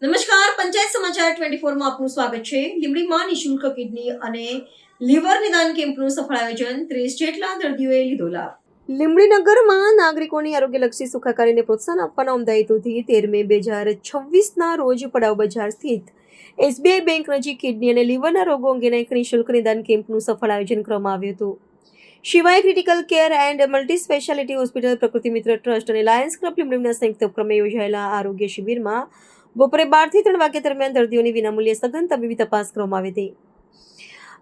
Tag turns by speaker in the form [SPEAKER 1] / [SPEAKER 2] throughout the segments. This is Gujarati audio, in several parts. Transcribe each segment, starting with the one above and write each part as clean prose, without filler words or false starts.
[SPEAKER 1] નમસ્કાર, પંચાયત સમાચાર 24 માં આપનું સ્વાગત છે. લીંબડીમાં નિઃશુલ્ક કિડની અને લીવર નિદાન કેમ્પનું સફળ આયોજન, 30 જેટલા દર્દીઓએ લીધો લાભ. લીંબડી નગરમાં નાગરિકોની આરોગ્યલક્ષી સુખાકારીને પ્રોત્સાહન આપવાના ઉમદા હેતુથી 13 મે 2026ના રોજ પડાવ બજાર સ્થિત SBI બેંક નજીક કિડની અને લીવરના રોગો અંગેના એક નિઃશુલ્ક નિદાન કેમ્પનું સફળ આયોજન કરવામાં આવ્યું હતું. શિવાય critical care and multi speciality hospital, પ્રકૃતિ મિત્ર ટ્રસ્ટ અને લાયન્સ ક્લબ લીંબડીના સંયુક્ત ઉપક્રમે યોજાયેલા આરોગ્ય શિબિરમાં બપોરે 12 થી 3 વાગ્યા દરમિયાન દર્દીઓની વિનામૂલ્યે સઘન તબીબી તપાસ કરવામાં આવી હતી.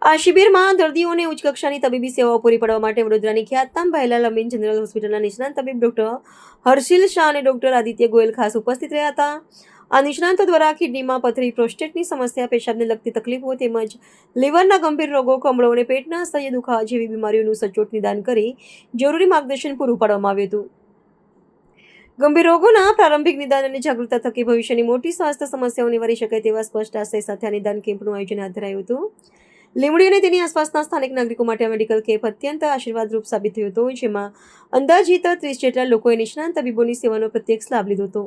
[SPEAKER 1] આ શિબિરમાં દર્દીઓને ઉચ્ચ કક્ષાની તબીબી સેવાઓ પૂરી પાડવા માટે વડોદરાની ખ્યાતનામ ભાઈલાલ અમીન જનરલ હોસ્પિટલના નિષ્ણાંત તબીબ ડોક્ટર હર્ષિલ શાહ અને ડોક્ટર આદિત્ય ગોયલ ખાસ ઉપસ્થિત રહ્યા હતા. આ નિષ્ણાંતો દ્વારા કિડનીમાં પથરી, પ્રોસ્ટેટની સમસ્યા, પેશાબને લગતી તકલીફો તેમજ લીવરના ગંભીર રોગો, કમળો અને પેટના અસહ્ય દુખાવા જેવી બીમારીઓનું સચોટ નિદાન કરી જરૂરી માર્ગદર્શન પૂરું પાડવામાં આવ્યું હતું. ગંભીર રોગોના પ્રારંભિક નિદાન અને જાગૃતતા થકી ભવિષ્યની મોટી સ્વાસ્થ્ય સમસ્યાઓ નિવારી શકાય તેવા સ્પષ્ટ આશય સાથે આ નિદાન કેમ્પનું આયોજન હાથ ધરાયું હતું. લીંબડી અને તેની આસપાસના સ્થાનિક નાગરિકો માટે આ મેડિકલ કેમ્પ અત્યંત આશીર્વાદરૂપ સાબિત થયો હતો, જેમાં અંદાજિત 30 જેટલા લોકોએ નિષ્ણાંત તબીબોની સેવાનો પ્રત્યક્ષ લાભ લીધો હતો.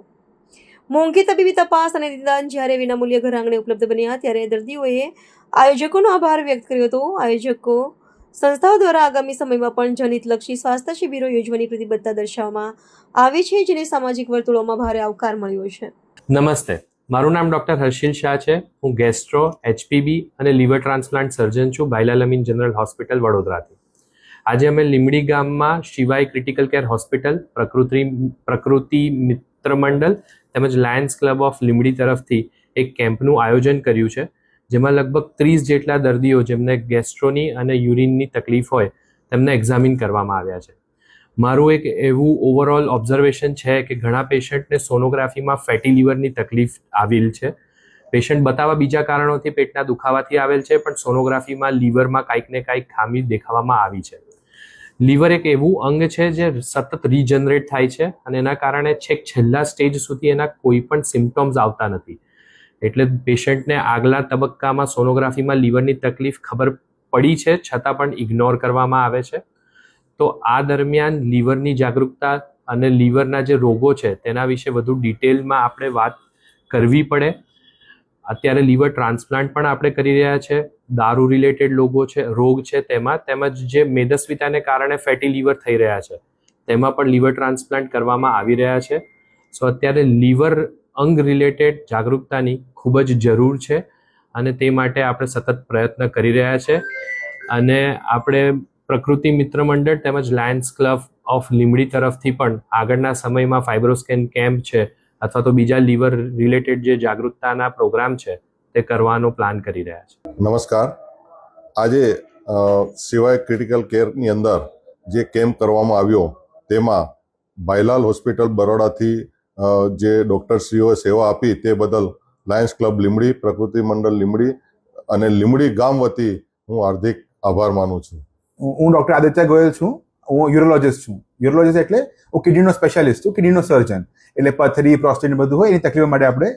[SPEAKER 1] મોંઘી તબીબી તપાસ અને નિદાન જ્યારે વિનામૂલ્યે ઘર આંગણે ઉપલબ્ધ બન્યા ત્યારે દર્દીઓએ આયોજકોનો આભાર વ્યક્ત કર્યો હતો. આયોજકો સંસ્થાઓ દ્વારા આગામી સમયમાં પણ જનહિતલક્ષી સ્વાસ્થ્ય શિબિરો યોજવાની પ્રતિબદ્ધતા દર્શાવવામાં આવી છે, જેને સામાજિક વર્તુળોમાં ભારે આવકાર મળ્યો છે.
[SPEAKER 2] નમસ્તે, મારું નામ ડૉક્ટર હર્ષિલ શાહ છે. હું ગેસ્ટ્રો, HPB અને લીવર ટ્રાન્સપ્લાન્ટ સર્જન છું, ભાઈલાલ અમીન જનરલ હોસ્પિટલ, વડોદરાથી. આજે અમે લીંબડી ગામમાં શિવાય ક્રિટિકલ કેર હોસ્પિટલ, પ્રકૃતિ મિત્ર મંડળ તેમજ લાયન્સ ક્લબ ઓફ લીંબડી તરફથી એક કેમ્પનું આયોજન કર્યું છે, જેમાં લગભગ 30 જેટલા દર્દીઓ જેમને ગેસ્ટ્રોની અને યુરિનની તકલીફ હોય તેમને એક્ઝામિન કરવામાં આવ્યા છે. મારું એક એવું ઓવરઓલ ઓબ્ઝર્વેશન છે કે ઘણા પેશન્ટને સોનોગ્રાફીમાં ફેટી લીવરની તકલીફ આવેલ છે. પેશન્ટ બતાવવા બીજા કારણોથી પેટના દુખાવાથી આવેલ છે, પણ સોનોગ્રાફીમાં લીવરમાં કાંઈક ને કાંઈક ખામી દેખાવામાં આવી છે. લીવર એક એવું અંગ છે જે સતત રીજનરેટ થાય છે અને એના કારણે છેક છેલ્લા સ્ટેજ સુધી એના કોઈ પણ સિમ્પટોમ્સ આવતા નથી. એટલે પેશન્ટને આગલા તબક્કામાં સોનોગ્રાફીમાં લીવરની તકલીફ ખબર પડી છે, છતાં પણ ઇગ્નોર કરવામાં આવે છે. તો આ દરમિયાન લીવરની જાગૃતતા અને લીવરના જે રોગો છે તેના વિશે વધુ ડિટેલમાં આપણે વાત કરવી પડે. અત્યારે લીવર ટ્રાન્સપ્લાન્ટ પણ આપણે કરી રહ્યા છે. દારૂ રિલેટેડ રોગ છે તેમાં, તેમજ જે મેદસ્વીતાને કારણે ફેટી લીવર થઈ રહ્યા છે તેમાં પણ લીવર ટ્રાન્સપ્લાન્ટ કરવામાં આવી રહ્યા છે. સો અત્યારે લીવર અંગ રિલેટેડ જાગૃતતાની ખૂબ જ જરૂર છે અને તે માટે આપણે સતત પ્રયત્ન કરી રહ્યા છે. અને આપણે પ્રકૃતિ મિત્ર મંડળ તેમજ લાયન્સ ક્લબ ઓફ લીંબડી તરફથી પણ આગળના સમયમાં ફાઇબ્રોસ્કેન કેમ્પ છે અથવા તો બીજા લીવર રિલેટેડ જે જાગૃતતાના પ્રોગ્રામ છે તે કરવાનો પ્લાન કરી રહ્યા છે.
[SPEAKER 3] નમસ્કાર, આજે શિવાય ક્રિટિકલ કેરની અંદર જે કેમ્પ કરવામાં આવ્યો તેમાં ભાઈલાલ હોસ્પિટલ બરોડાથી જે ડૉક્ટરશ્રીઓએ સેવા આપી તે બદલ લાયન્સ ક્લબ લીંબડી, પ્રકૃતિ મંડળ લીંબડી અને લીંબડી ગામ વતી હું હાર્દિક આભાર માનું છું.
[SPEAKER 4] હું ડૉક્ટર આદિત્ય ગોયલ છું. હું યુરોલોજિસ્ટ છું. યુરોલોજિસ્ટ એટલે હું કિડનીનો સ્પેશિયાલિસ્ટ છું, કિડનીનો સર્જન. એટલે પથરી, પ્રોસ્ટેટ બધું હોય એની તકલીફો માટે આપણે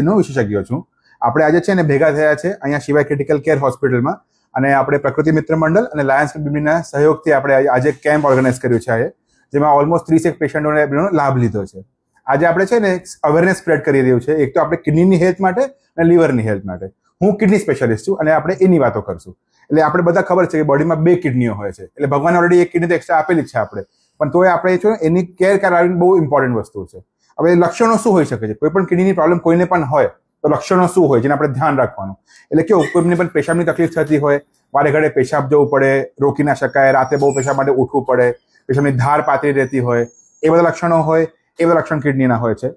[SPEAKER 4] એનો વિશેષજ્ઞ છું. આપણે આજે છે ને ભેગા થયા છે અહીંયા શિવાય ક્રિટિકલ કેર હોસ્પિટલમાં, અને આપણે પ્રકૃતિ મિત્ર મંડળ અને લાયન્સ ક્લબના સહયોગથી આપણે આજે કેમ્પ ઓર્ગેનાઇઝ કર્યું છે, જેમાં ઓલમોસ્ટ 30 પેશન્ટોને લાભ લીધો છે. આજે આપણે છે ને અવેરનેસ સ્પ્રેડ કરી રહ્યું છે, એક તો આપણે કિડનીની હેલ્થ માટે અને લીવરની હેલ્થ માટે. હું કિડની સ્પેશિયાલિસ્ટ છું અને આપણે એની વાતો કરશું. એટલે આપણે બધા ખબર છે કે બોડીમાં 2 કિડનીઓ હોય છે, એટલે ભગવાન ઓલરેડી એક કિડની તો એક્સ્ટ્રા આપેલી જ છે આપણે, પણ તોય આપણે છે એની કેર કરાવવાની બહુ ઇમ્પોર્ટન્ટ વસ્તુ છે. હવે લક્ષણો શું હોઈ શકે છે? કોઈ પણ કિડનીની પ્રોબ્લેમ કોઈને પણ હોય તો લક્ષણો શું હોય જેને આપણે ધ્યાન રાખવાનું. એટલે કેવું, કોઈને પણ પેશાબની તકલીફ થતી હોય, વારે ઘડે પેશાબ જવું પડે, રોકી ના શકાય, રાતે બહુ પેશાબ માટે ઉઠવું પડે, પેશાબની ધાર પાતળી રહેતી હોય, એ બધા લક્ષણો હોય, એ બધા લક્ષણ કિડનીના હોય છે.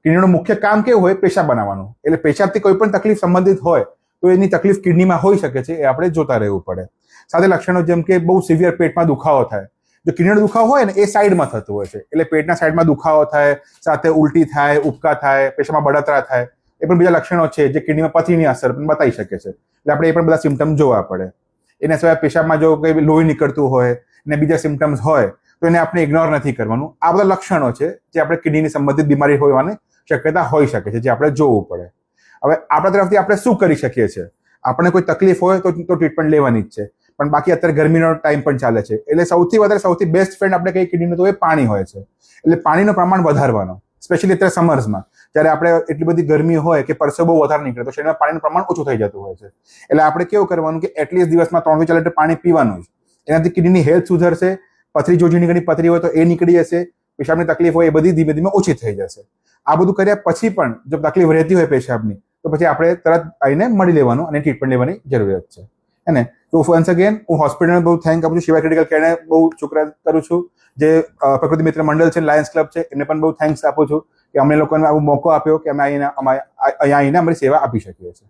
[SPEAKER 4] કિડનીનું મુખ્ય કામ કેવું હોય? પેશાબ બનાવવાનું. એટલે પેશાબથી કોઈ પણ તકલીફ સંબંધિત હોય તો એની તકલીફ કિડનીમાં હોઈ શકે છે, એ આપણે જોતા રહેવું પડે. સાથે લક્ષણો જેમ કે બહુ સિવિયર પેટમાં દુખાવો થાય. જો કિડનીનો દુખાવો હોય ને એ સાઈડમાં થતું હોય છે, એટલે પેટના સાઈડમાં દુખાવો થાય, સાથે ઉલટી થાય, ઉબકા થાય, પેશાબમાં બળતરા થાય, એ પણ બીજા લક્ષણો છે જે કિડનીમાં પથરીની અસર પણ બતાવી શકે છે. એટલે આપણે એ પણ બધા સિમ્ટમ્સ જોવા પડે. એના સિવાય પેશાબમાં જો કંઈ લોહી નીકળતું હોય ને બીજા સિમ્ટમ્સ હોય તો એને આપણે ઇગ્નોર નથી કરવાનું. આ બધા લક્ષણો છે જે આપણે કિડનીની સંબંધિત બીમારી હોવાની શક્યતા હોઈ શકે છે, જે આપણે જોવું પડે. હવે આપણા તરફથી આપણે શું કરી શકીએ છીએ? આપણને કોઈ તકલીફ હોય તો ટ્રીટમેન્ટ લેવાની જ છે, પણ બાકી અત્યારે ગરમીનો ટાઈમ પણ ચાલે છે, એટલે સૌથી બેસ્ટ ફ્રેન્ડ આપણે કઈ કિડનીનો તો એ પાણી હોય છે. એટલે પાણીનું પ્રમાણ વધારવાનો. સ્પેશિયલી અત્યારે સમર્સમાં જ્યારે આપણે એટલી બધી ગરમી હોય કે પરસેવો બહુ વધારે નીકળે તો શરીરમાં પાણીનું પ્રમાણ ઓછું થઈ જતું હોય છે. એટલે આપણે કેવું કરવાનું કે એટલીસ્ટ દિવસમાં 3 થી 4 લીટર પાણી પીવાનું જ. એનાથી કિડનીની હેલ્થ સુધરશે, પથરી જો ઝીણી ઘણી પથરી હોય તો એ નીકળી જશે, પેશાબની તકલીફ હોય એ બધી ધીમે ધીમે ઓછી થઈ જશે. આ બધું કર્યા પછી પણ જો તકલીફ રહેતી હોય પેશાબની તો પછી આપણે તરત આવીને મળી લેવાનું અને ટ્રીટમેન્ટ લેવાની જરૂરિયાત છે. અને તો વન્સ અગેન હું હોસ્પિટલને બહુ થેન્ક આપું છું, શિવાય ક્રિટિકલ કેરને બહુ શુક્ર કરું છું, જે પ્રકૃતિ મિત્ર મંડળ છે, લાયન્સ ક્લબ છે, એમને પણ બહુ થેન્ક્સ આપું છું કે અમને લોકોને આવો મોકો આપ્યો કે અમે અહીંયા આવીને અમારી સેવા આપી શકીએ છીએ.